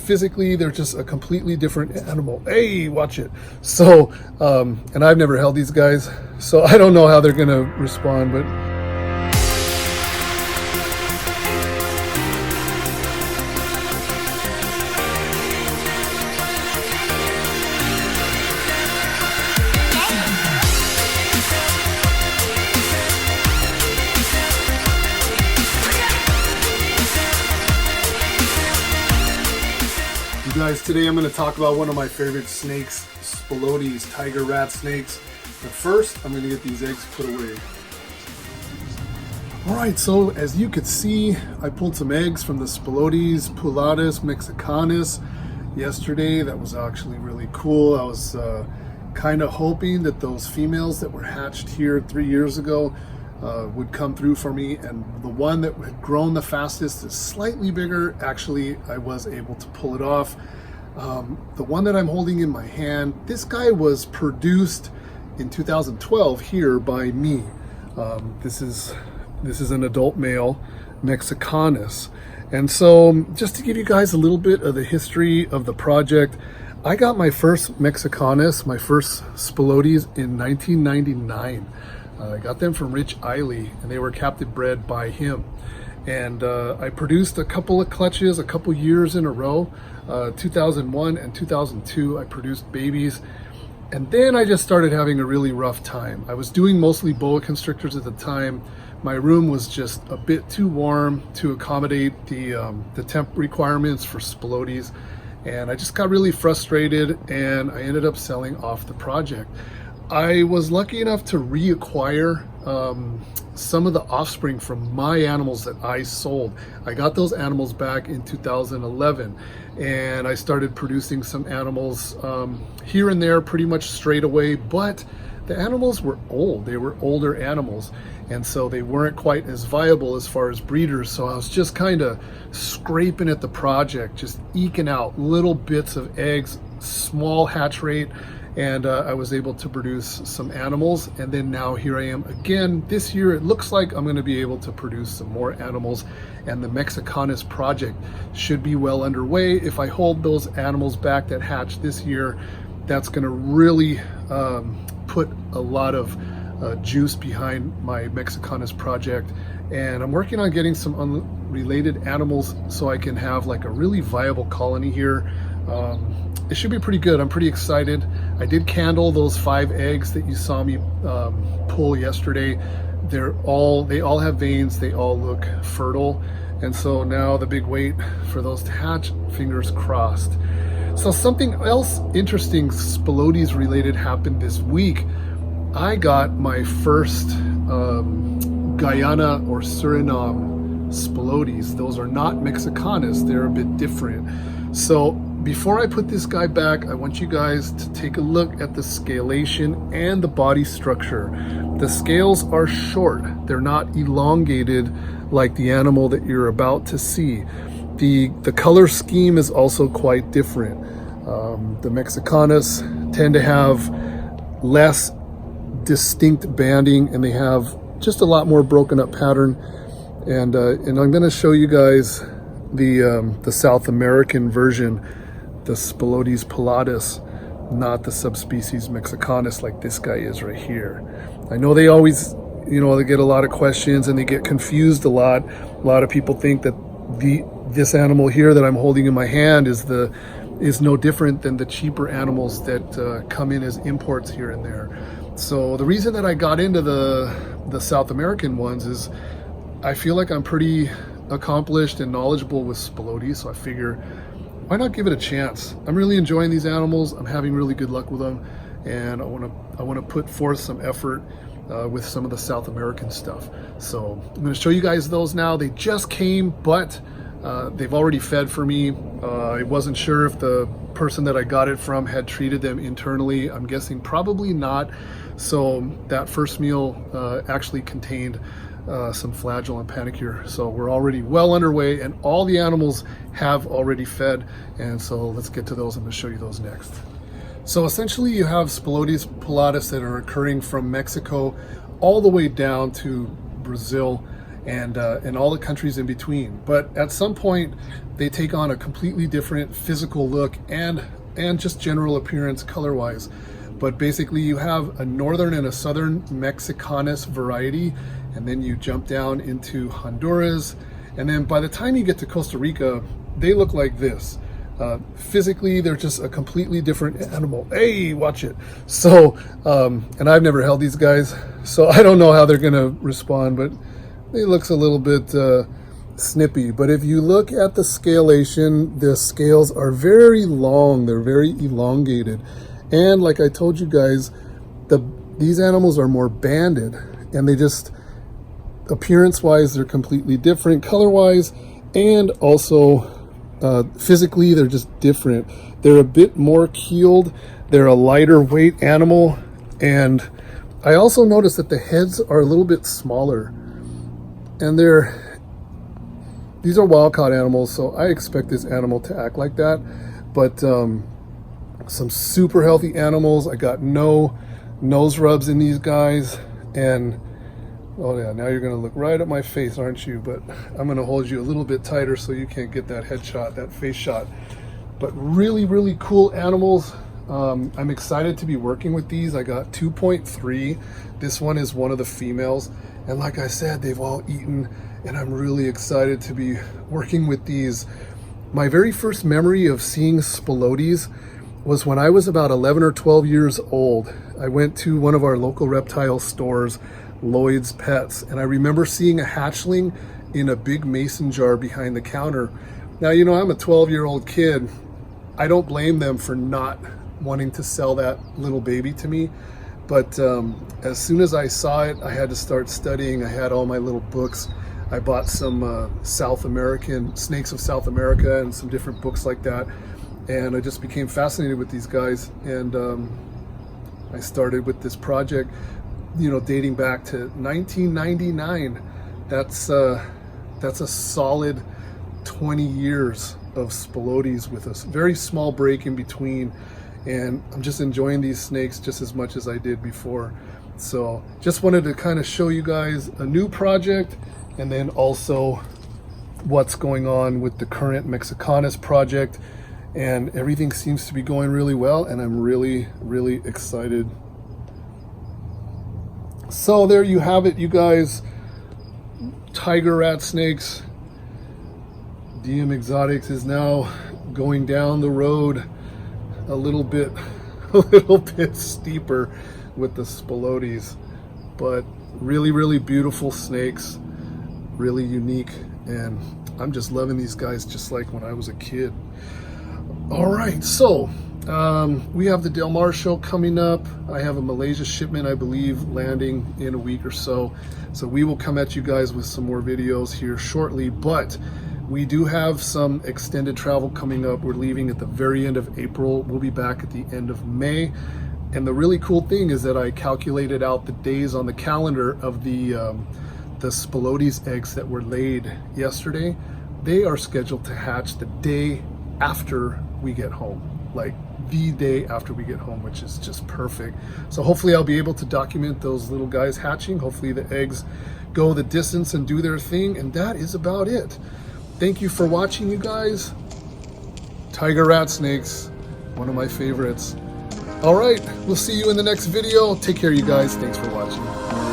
physically, they're just a completely different animal. Hey, watch it. So, and I've never held these guys, so I don't know how they're gonna respond, but guys, today I'm going to talk about one of my favorite snakes, Spilotes, tiger rat snakes. But first, I'm going to get these eggs put away. Alright, so as you could see, I pulled some eggs from the Spilotes pullatus mexicanus yesterday. That was actually really cool. I was kind of hoping that those females that were hatched here 3 years ago would come through for me, and the one that had grown the fastest is slightly bigger. Actually, I was able to pull it off. The one that I'm holding in my hand, this guy was produced in 2012 here by me. This is an adult male mexicanus, and so just to give you guys a little bit of the history of the project, I got my first mexicanus, my first Spilotes, in 1999. I got them from Rich Eiley, and they were captive bred by him. And I produced a couple of clutches, a couple years in a row. 2001 and 2002, I produced babies. And then I just started having a really rough time. I was doing mostly boa constrictors at the time. My room was just a bit too warm to accommodate the temp requirements for Spilotes. And I just got really frustrated, and I ended up selling off the project. I was lucky enough to reacquire some of the offspring from my animals that I sold. I got those animals back in 2011, and I started producing some animals here and there pretty much straight away, but the animals were old. They were older animals, and so they weren't quite as viable as far as breeders. So I was just kind of scraping at the project, just eking out little bits of eggs, small hatch rate, and I was able to produce some animals. And then now here I am again this year. It looks like I'm going to be able to produce some more animals, and the mexicanus project should be well underway. If I hold those animals back that hatched this year, that's going to really put a lot of juice behind my mexicanus project. And I'm working on getting some unrelated animals so I can have like a really viable colony here. It should be pretty good. I'm pretty excited. I did candle those 5 eggs that you saw me pull yesterday. They all have veins. They all look fertile. And so now the big wait for those to hatch, fingers crossed. So something else interesting Spilotes related happened this week. I got my first Guyana or Suriname Spilotes. Those are not mexicanus. They're a bit different. So before I put this guy back, I want you guys to take a look at the scalation and the body structure. The scales are short. They're not elongated like the animal that you're about to see. The color scheme is also quite different. The mexicanus tend to have less distinct banding, and they have just a lot more broken up pattern. And I'm going to show you guys the South American version, the Spilotes pullatus, not the subspecies mexicanus like this guy is right here. I know they always, they get a lot of questions and they get confused a lot. A lot of people think that this animal here that I'm holding in my hand is no different than the cheaper animals that come in as imports here and there. So the reason that I got into the South American ones is I feel like I'm pretty accomplished and knowledgeable with Spilotes, so I figure, why not give it a chance? I'm really enjoying these animals. I'm having really good luck with them, and I want to put forth some effort with some of the South American stuff. So I'm going to show you guys those now. They just came, but they've already fed for me. I wasn't sure if the person that I got it from had treated them internally. I'm guessing probably not. So that first meal actually contained some flagell and panicure. So we're already well underway, and all the animals have already fed. And so let's get to those. I'm going to show you those next. So essentially you have Spilotes pullatus that are occurring from Mexico all the way down to Brazil. and all the countries in between. But at some point, they take on a completely different physical look and just general appearance color-wise. But basically, you have a northern and a southern Mexicanus variety, and then you jump down into Honduras, and then by the time you get to Costa Rica, they look like this. Physically, they're just a completely different animal. Hey, watch it. So, and I've never held these guys, so I don't know how they're gonna respond, but it looks a little bit snippy. But if you look at the scalation, the scales are very long. They're very elongated. And like I told you guys, these animals are more banded, and they just, appearance-wise, they're completely different, color-wise, and also physically, they're just different. They're a bit more keeled. They're a lighter weight animal, and I also noticed that the heads are a little bit smaller. And these are wild-caught animals, so I expect this animal to act like that. But some super healthy animals. I got no nose rubs in these guys, and oh yeah, now you're gonna look right at my face, aren't you? But I'm gonna hold you a little bit tighter so you can't get that headshot, that face shot. But really, really cool animals. I'm excited to be working with these. I got 2.3. This one is one of the females, and like I said, they've all eaten, and I'm really excited to be working with these. My very first memory of seeing Spilotes was when I was about 11 or 12 years old. I went to one of our local reptile stores, Lloyd's Pets, and I remember seeing a hatchling in a big mason jar behind the counter. Now, you know, I'm a 12-year-old kid. I don't blame them for not wanting to sell that little baby to me, but as soon as I saw it, I had to start studying. I had all my little books. I bought some South American, Snakes of South America, and some different books like that, and I just became fascinated with these guys, and I started with this project, you know, dating back to 1999. That's a solid 20 years of Spilotes with a very small break in between, and I'm just enjoying these snakes just as much as I did before. So just wanted to kind of show you guys a new project, and then also what's going on with the current Mexicanus project, and everything seems to be going really well, and I'm really, really excited. So there you have it, you guys. Tiger rat snakes. DMexotics is now going down the road a little bit steeper with the Spilotes, but really, really beautiful snakes, really unique, and I'm just loving these guys just like when I was a kid. All right, so we have the Del Mar show coming up. I have a Malaysia shipment, I believe, landing in a week or so. So we will come at you guys with some more videos here shortly, but we do have some extended travel coming up. We're leaving at the very end of April. We'll be back at the end of May. And the really cool thing is that I calculated out the days on the calendar of the Spilotes eggs that were laid yesterday. They are scheduled to hatch the day after we get home, like the day after we get home, which is just perfect. So hopefully I'll be able to document those little guys hatching. Hopefully the eggs go the distance and do their thing, and that is about it. Thank you for watching, you guys. Tiger rat snakes, one of my favorites. All right, we'll see you in the next video. Take care, you guys. Thanks for watching.